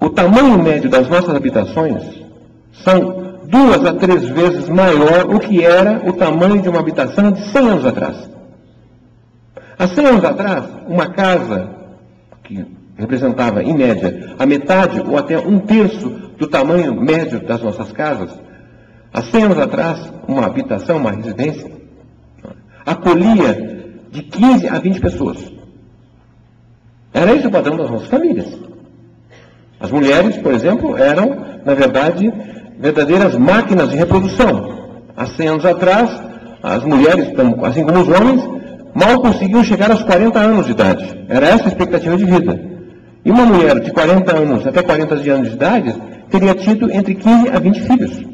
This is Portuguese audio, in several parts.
o tamanho médio das nossas habitações são 2 a 3 vezes maior o que era o tamanho de uma habitação de 100 anos atrás. Há 100 anos atrás, uma casa que representava, em média, a metade ou até 1/3 do tamanho médio das nossas casas, há 100 anos atrás, uma habitação, uma residência, acolhia de 15 a 20 pessoas. Era esse o padrão das nossas famílias. As mulheres, por exemplo, eram, na verdade, verdadeiras máquinas de reprodução. Há 100 anos atrás, as mulheres, assim como os homens, mal conseguiam chegar aos 40 anos de idade. Era essa a expectativa de vida. E uma mulher de 40 anos até 40 anos de idade teria tido entre 15 a 20 filhos.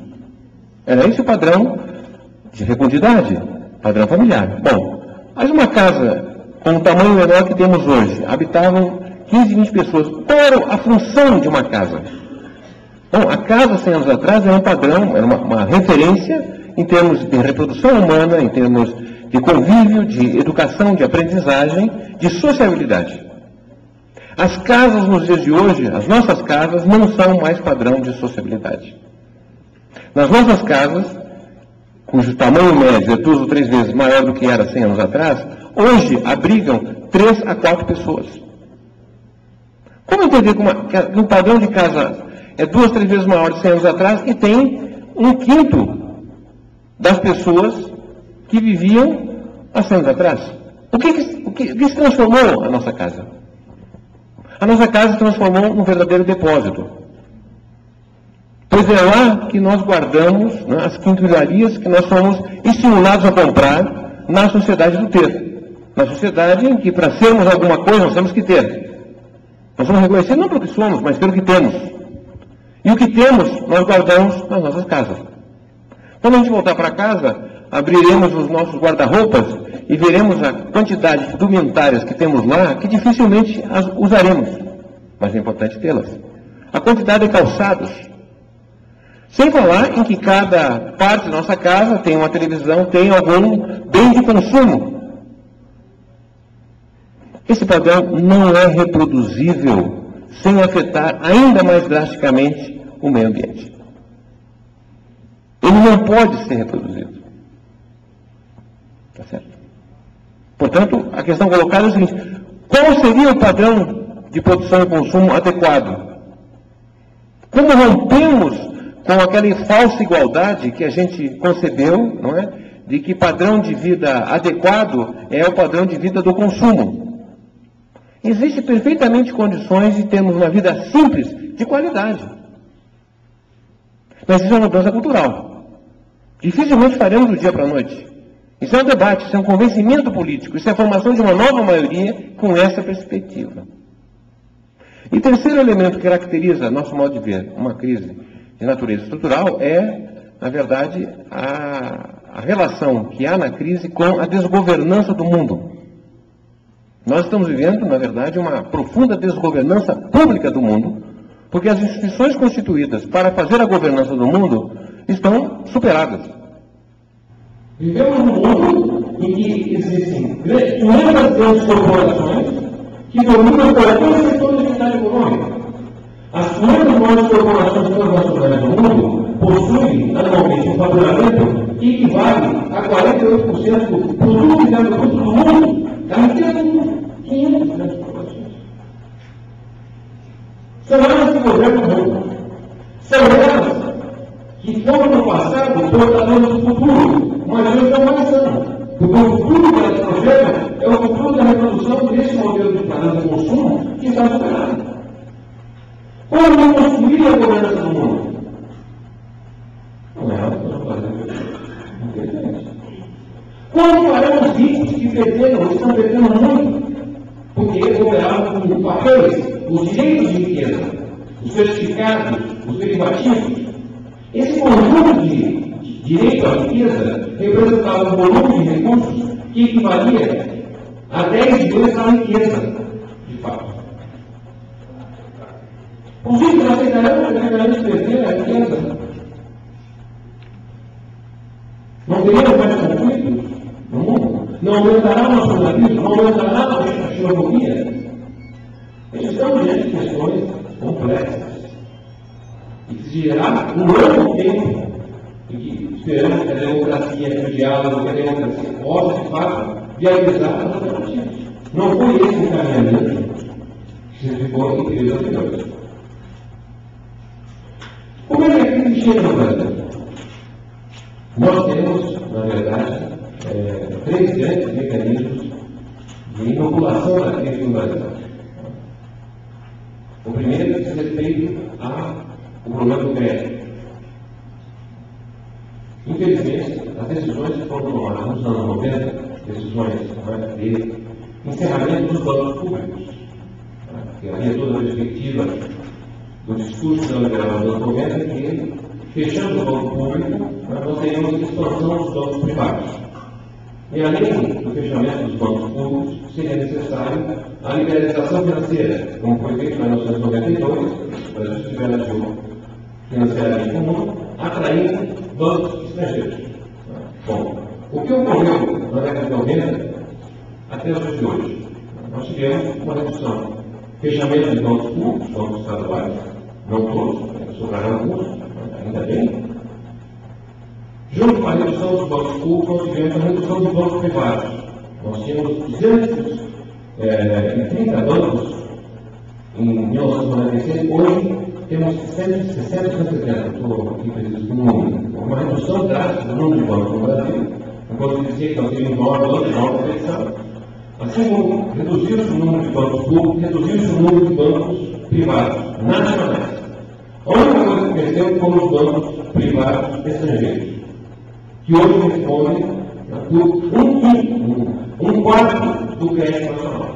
Era esse o padrão de fecundidade, padrão familiar. Bom, mas uma casa com o tamanho menor que temos hoje, habitavam 15, 20 pessoas. Qual era a função de uma casa? Bom, a casa 100 anos atrás era um padrão, era uma referência em termos de reprodução humana, em termos de convívio, de educação, de aprendizagem, de sociabilidade. As casas nos dias de hoje, as nossas casas, não são mais padrão de sociabilidade. Nas nossas casas, cujo tamanho médio é 2 ou 3 vezes maior do que era 100 anos atrás, hoje abrigam 3 a 4 pessoas. Como entender que um padrão de casa é 2 a 3 vezes maior de 100 anos atrás e tem 1/5 das pessoas que viviam há 100 anos atrás? O que se transformou a nossa casa? A nossa casa se transformou num verdadeiro depósito. Pois é lá que nós guardamos, né, as quinquilharias que nós somos estimulados a comprar na sociedade do ter. Na sociedade em que, para sermos alguma coisa, nós temos que ter. Nós somos reconhecidos não pelo que somos, mas pelo que temos. E o que temos, nós guardamos nas nossas casas. Quando a gente voltar para casa, abriremos os nossos guarda-roupas e veremos a quantidade de indumentárias que temos lá, que dificilmente as usaremos. Mas é importante tê-las. A quantidade de calçados. Sem falar em que cada parte da nossa casa tem uma televisão, tem algum bem de consumo. Esse padrão não é reproduzível sem afetar ainda mais drasticamente o meio ambiente. Ele não pode ser reproduzido. Tá certo? Portanto, a questão colocada é o seguinte: qual seria o padrão de produção e consumo adequado? Como rompemos com aquela falsa igualdade que a gente concebeu, não é? De que padrão de vida adequado é o padrão de vida do consumo. Existem perfeitamente condições de termos uma vida simples, de qualidade. Mas isso é uma mudança cultural. Dificilmente faremos do dia para a noite. Isso é um debate, isso é um convencimento político, isso é a formação de uma nova maioria com essa perspectiva. E terceiro elemento que caracteriza nosso modo de ver uma crise de natureza estrutural é, na verdade, a relação que há na crise com a desgovernança do mundo. Nós estamos vivendo, na verdade, uma profunda desgovernança pública do mundo, porque as instituições constituídas para fazer a governança do mundo estão superadas. Vivemos num mundo em que existem grandes corporações que dominam qualquer setor da atividade econômica. As 500 maiores corporações transnacionais do mundo possuem anualmente um faturamento que equivale a 48% do produto interno bruto do mundo. A riqueza do mundo. 500 grandes corporações. São elas que governam o mundo. São elas que foram no passado portadoras do futuro, mas hoje não mais são. Porque o futuro que elas projetam é o futuro da reprodução desse modelo de padrão de consumo que está superado. Como não construir a governança do mundo? Não é algo que nós fazemos. Como farão os ricos que perderam, estão perdendo muito? Porque eles operavam com papéis, os direitos de riqueza, os certificados, os derivativos. Esse conjunto de direito à riqueza representava um volume de recursos que equivalia a 10 vezes a riqueza, de fato. Os ricos aceitarão perder a riqueza. Não teremos mais conflitos no mundo? Não aumentará o nacionalismo? Não aumentará a xenofobia? Eles estão diante de questões complexas. exigirá um longo tempo em que esperamos que a democracia, que o diálogo, que a democracia possa, de fato, viabilizar as alternativas. Não foi esse o encaminhamento que se ficou em períodos anteriores. Como é que a crise chega no Brasil? Nós temos, na verdade, três grandes mecanismos de inoculação da crise no Brasil. O primeiro diz respeito ao problema do crédito. Infelizmente, as decisões que foram tomadas nos anos 90, decisões de encerramento dos bancos públicos, que havia toda a perspectiva do discurso da liberal dos anos 90, que, fechando o banco público, nós teríamos expansão dos bancos privados. E além do fechamento dos bancos públicos, seria necessário a liberalização financeira, como foi feito em 1992, o Brasil tiver ajuda financeiramente comum, atraindo bancos estrangeiros. Bom, o que ocorreu na década de 90 até os dias de hoje? Nós tivemos uma redução, fechamento de bancos públicos, bancos estaduais, não todos, sobraram alguns, ainda bem. Junto com a redução dos bancos públicos, nós tivemos a redução dos bancos privados. Nós tínhamos 230 bancos em 1996, hoje temos 160, 170, estou aqui preciso com o número. Uma redução drástica do número de bancos no Brasil, enquanto dizia que nós teríamos maior banco, maior competição. Assim como reduziu-se o número de bancos públicos, reduziu-se o número de bancos privados, nacionais. A única coisa que cresceu foram os bancos privados estrangeiros, que hoje respondem por um quarto do crédito nacional.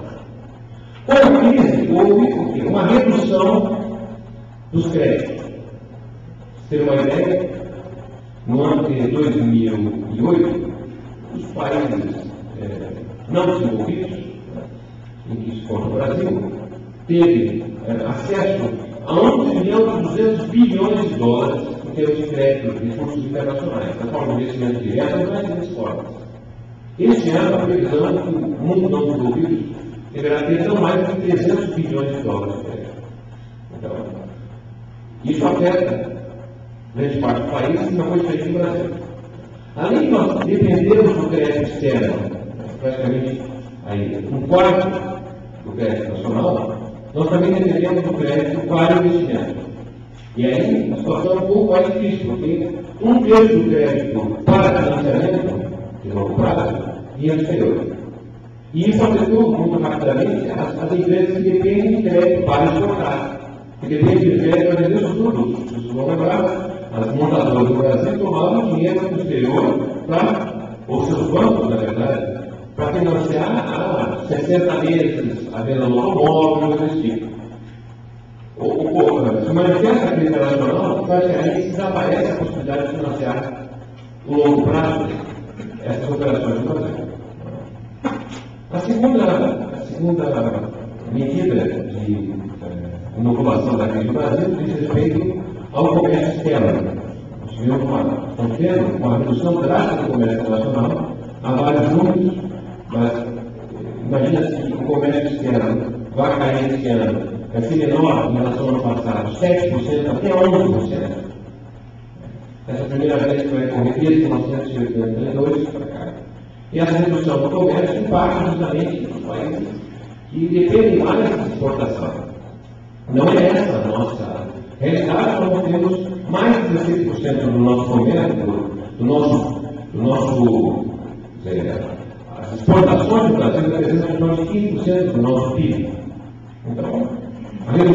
Com a crise, houve uma redução dos créditos. Para ter uma ideia, no ano de 2008, os países não desenvolvidos, em que se conta o Brasil, teve acesso a 1.200 bilhões de dólares em termos de crédito de recursos internacionais, da forma de investimento direto ou mais formas. Este ano, a previsão é que o mundo não desenvolvido deverá ter não mais de 300 bilhões de dólares de crédito. Então, isso afeta grande parte do país e não foi diferente no Brasil. Além de nós dependermos do crédito externo, praticamente aí, um quarto do crédito nacional, nós também dependemos do crédito para investimento. E aí a situação é um pouco mais difícil, porque um terço do crédito para financiamento, de longo prazo, ia no exterior. E isso afetou muito rapidamente as empresas que dependem de crédito para exportar, que dependem de crédito para vender os produtos. Vocês vão lembrar, as montadoras do Brasil tomavam dinheiro do exterior para, ou seus bancos, na verdade, para financiar a 60 meses, a venda do automóvel, desse tipo. Se manifesta a crise internacional, praticamente desaparece a possibilidade de financiar o longo prazo essas operações do Brasil. A segunda medida de inoculação da crise do Brasil diz respeito ao comércio externo. Nós tivemos uma redução drástica do comércio internacional há vários números, mas imagina se o comércio externo vai cair esse ano, vai ser menor em relação ao ano passado, 7% até 11%. Essa é a primeira vez que vai ocorrer desde 1982 para cá. E essa redução do comércio impacta justamente nos países que dependem mais de exportação. Não é essa a nossa realidade, nós temos mais de 16% do nosso comércio, as exportações do Brasil representam em torno de 15% do nosso PIB. Então, a redução